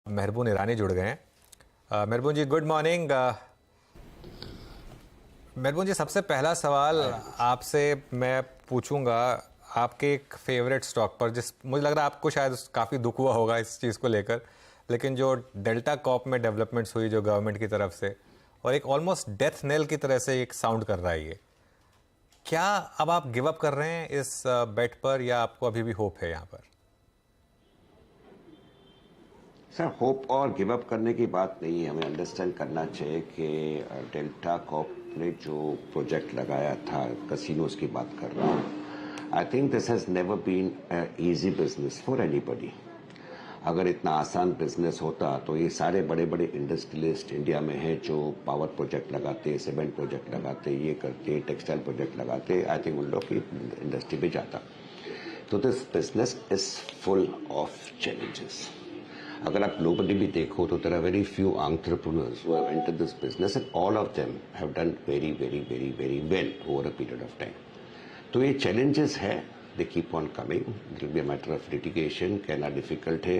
मेहरबून ईरानी जुड़ गए हैं। मेहरबून जी गुड मॉर्निंग। मेहरबून जी सबसे पहला सवाल आपसे मैं पूछूंगा आपके एक फेवरेट स्टॉक पर, जिस मुझे लग रहा है आपको शायद काफ़ी दुख हुआ होगा इस चीज़ को लेकर, लेकिन जो डेल्टा कॉप में डेवलपमेंट्स हुई जो गवर्नमेंट की तरफ से, और एक ऑलमोस्ट डेथ नेल की तरह से एक साउंड कर रहा है ये, क्या अब आप गिव अप कर रहे हैं इस बेट पर या आपको अभी भी होप है यहाँ पर? सर होप और गिव अप करने की बात नहीं है। हमें अंडरस्टैंड करना चाहिए कि डेल्टा कॉप ने जो प्रोजेक्ट लगाया था, कसिनोज की बात कर रहा हूँ, I think this has never been easy business for anybody. अगर इतना आसान बिजनेस होता तो ये सारे बड़े बड़े इंडस्ट्रियलिस्ट इंडिया में हैं जो पावर प्रोजेक्ट लगाते, सीमेंट प्रोजेक्ट लगाते, ये करते, टेक्सटाइल प्रोजेक्ट लगाते, आई थिंक उन लोग की इंडस्ट्री में जाता। तो this business is full of challenges. अगर आप ग्लोबली भी देखो तो there are very few entrepreneurs who have entered this business and all of them have done very very very very well over a period of time. तो ये challenges है, they keep on coming, it will be a matter of litigation, कहना difficult है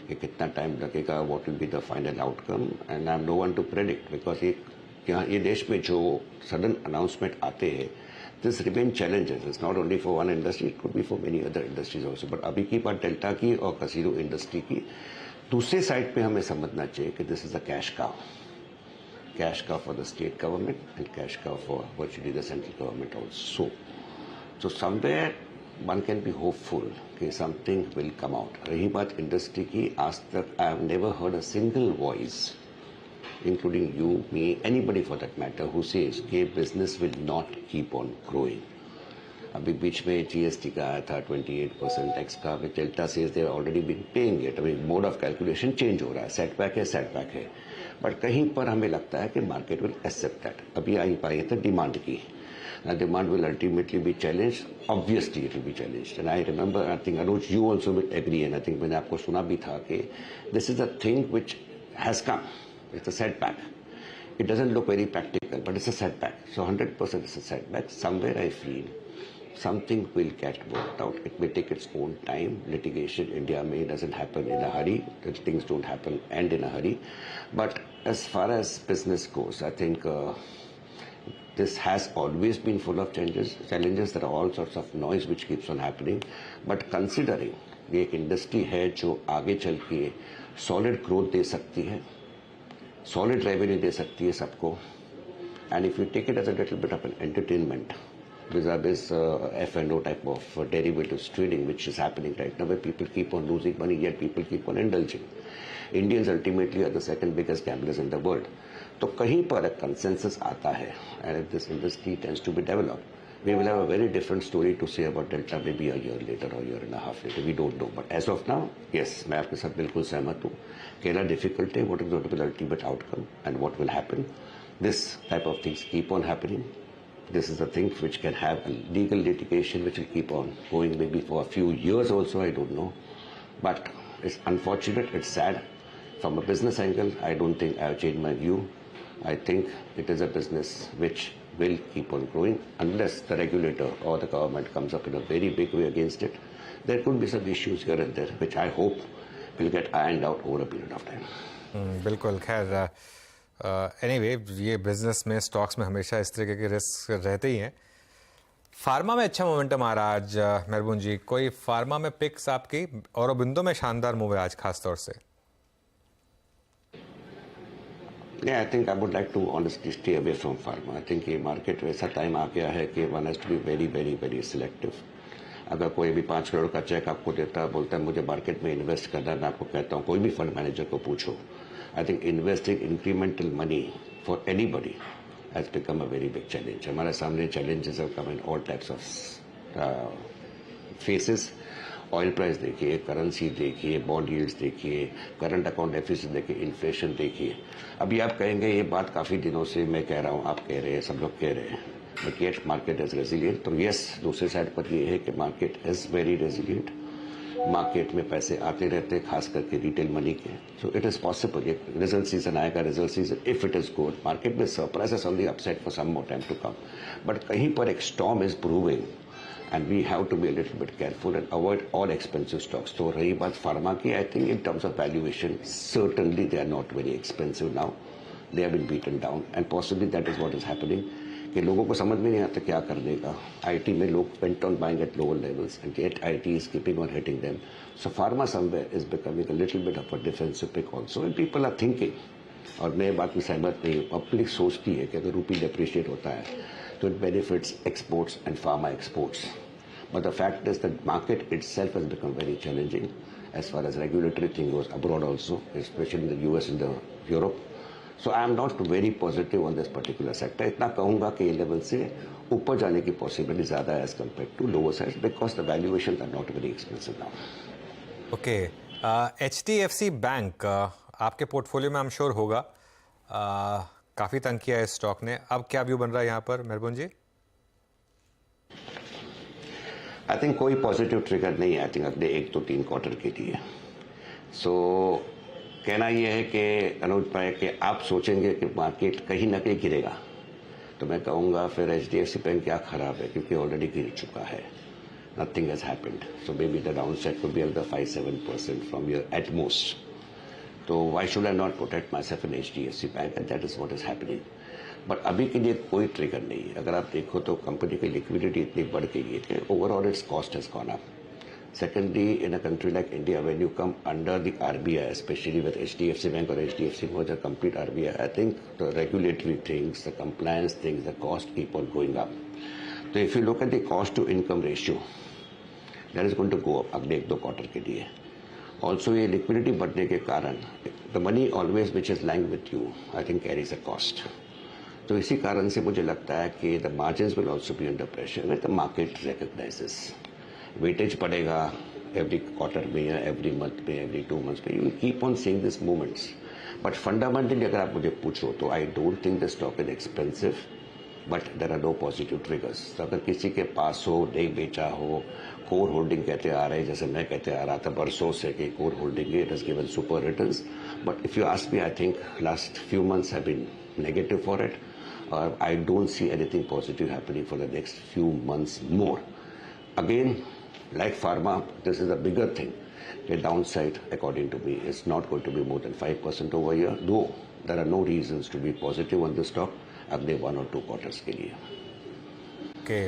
कि कितना time लगेगा, what will be the final outcome, and I am no one to predict because ये देश में जो सडन अनाउंसमेंट आते हैं, this remain challenges, it's not only for one industry, it could be for many other industries also. But अभी की बात delta की और कसिनो इंडस्ट्री की, दूसरे साइड पे हमें समझना चाहिए कि this is a cash cow for the state government and cash cow for virtually the central government also. So somewhere one can be hopeful कि something will come out. रही बात इंडस्ट्री की, आज तक I have never heard a single voice, including you, me, anybody for that matter, who says कि business will not keep on growing. अभी बीच में GST का आया था 28% टैक्स का, which Delta says they already been paying it. अभी mode of calculation change हो रहा है, सेटबैक है, बट कहीं पर हमें लगता है कि मार्केट विल एक्सेप्ट दैट। अभी आई पाई है तो डिमांड की, demand will ultimately be challenged. Obviously, it will be challenged. And I remember, I think Anuj, you also will agree, and I think मैंने आपको सुना भी था कि this is a thing which has come. It's a setback. It doesn't look very practical, but it's a setback. So 100% it's a setback. Somewhere I feel something will get worked out. It may take its own time. Litigation India may doesn't happen in a hurry. Things don't happen and in a hurry. But as far as business goes, I think this has always been full of challenges. There are all sorts of noise which keeps on happening. But considering ये एक industry है जो आगे चल के solid growth दे सकती है, solid revenue दे सकती है सबको, and if you take it as a little bit of an entertainment vis-a-vis F&O type of derivatives trading which is happening right now, where people keep on losing money yet people keep on indulging. Indians ultimately are the second biggest gamblers in the world. तो कहीं पर एक consensus आता है, and if this industry tends to be developed, we will have a very different story to say about Delta maybe a year later or a year and a half later. We don't know. But as of now, yes, मैं आपके साथ बिल्कुल सहमत हूँ। कहना difficult है, what is going to be the ultimate outcome and what will happen. This type of things keep on happening. This is a thing which can have a legal litigation which will keep on going maybe for a few years also, I don't know. But it's unfortunate, it's sad. From a business angle, I don't think I have changed my view. I think it is a business which will keep on growing unless the regulator or the government comes up in a very big way against it. There could be some issues here and there which I hope will get ironed out over a period of time. बिल्कुल। खैर anyway ये business में, stocks में हमेशा इस तरीके के risk रहते ही हैं। फार्मा में अच्छा मोमेंटम आ रहा है आज। मेहरबून जी, कोई फार्मा में पिक्स आपकी? औरोबिंदो में शानदार मूव है आज खास तौर से। Yeah, I think I would like to honestly stay away from pharma. I think ये मार्केट वैसा टाइम आ गया है कि one has to be very very very selective. अगर कोई भी 5 करोड़ का चेक आपको देता है, बोलता है मुझे मार्केट में इन्वेस्ट करना है, मैं आपको कहता हूँ कोई भी फंड मैनेजर को पूछो, I think investing incremental money for anybody has become a very big challenge. हमारे सामने challenges have come in all types of faces. Oil price देखिए, करेंसी देखिए, बॉन्ड यील्ड्स देखिए, करंट अकाउंट डेफिसिट देखिए, inflation देखिए। अभी आप कहेंगे ये बात काफ़ी दिनों से मैं कह रहा हूँ, आप कह रहे हैं, सब लोग कह रहे हैं, but yet market is resilient. तो यस, दूसरे साइड पर ये है कि market is very resilient. Market में पैसे आते रहते हैं, खास करके रिटेल मनी के। सो इट इज पॉसिबल, ये रिजल्ट सीजन आएगा, result season if it is good, market में surprises on the upside for some more time to come. But कहीं पर एक storm is brewing and we have to be a little bit careful and avoid all expensive stocks. तो रही बात pharma की, I think in terms of valuation, certainly they are not very expensive now. They have been beaten down, and possibly that is what is happening. कि लोगों को समझ में नहीं आता क्या करने का. IT में लोग went on buying at lower levels, and yet IT is keeping on hitting them. So pharma somewhere is becoming a little bit of a defensive pick also, and people are thinking. और मैं बात में सहमत नहीं हूँ. Public सोचती है कि अगर रूपी डेप्रिशिएट होता है तो it benefits exports and pharma exports. But the fact is that market itself has become very challenging as far as regulatory thing goes abroad also, especially in the US and the Europe. So I am not very positive on this particular sector. इतना कहूँगा कि ये level से ऊपर जाने की possibility ज़्यादा है as compared to lower sides because the valuations are not very expensive now. Okay, HDFC bank आपके पोर्टफोलियो में आई एम श्योर होगा. काफ़ी तंग किया है स्टॉक ने. अब क्या व्यू बन रहा है यहाँ पर मेहरबान जी? आई थिंक कोई पॉजिटिव ट्रिगर नहीं है आई थिंक अगले 1 to 3 क्वार्टर के लिए. सो कहना यह है कि अनुज भाई कि आप सोचेंगे कि मार्केट कहीं ना कहीं गिरेगा, तो मैं कहूँगा फिर HDFC बैंक क्या खराब है, क्योंकि ऑलरेडी गिर चुका है. Nothing has happened. So maybe the downside could be another 5-7% from here at most. So why should I not protect myself in HDFC Bank? And that is what is happening. But अभी के लिए कोई trigger नहीं है. अगर आप देखो तो कंपनी की लिक्विडिटी इतनी बढ़ गई है कि overall it's cost has gone up. Secondly, in a country like India, when you come under the RBI, especially with HDFC Bank or HDFC merger complete RBI, I think the regulatory things, the compliance things, the cost keep on going up. So if you look at the cost to income ratio, that is going to go up अगले 1-2 quarter के लिए. Also ये liquidity बढ़ने के कारण the money always which is lying with you, I think carries a cost. तो इसी कारण से मुझे लगता है कि the margins will also be under pressure when the market recognizes. Weightage बढ़ेगा every quarter में या every month में, every 2 months में. You will keep on seeing these movements. But fundamentally अगर आप मुझे पूछो तो I don't think the stock is expensive. But there are no positive triggers. तो अगर किसी के पास हो, नहीं बेचा हो, कोर होल्डिंग कहते आ रहे हैं, जैसे मैं कहते आ रहा था बरसों से कि core holding it has given super returns. But if you ask me, I think last few months have been negative for it. और I don't see anything positive happening for the next few months more. Again like pharma, this is a bigger thing. The downside, according to me, is not going to be more than 5% over here, though there are no reasons to be positive on the stock अगले 1 or 2 quarters के लिए. Okay,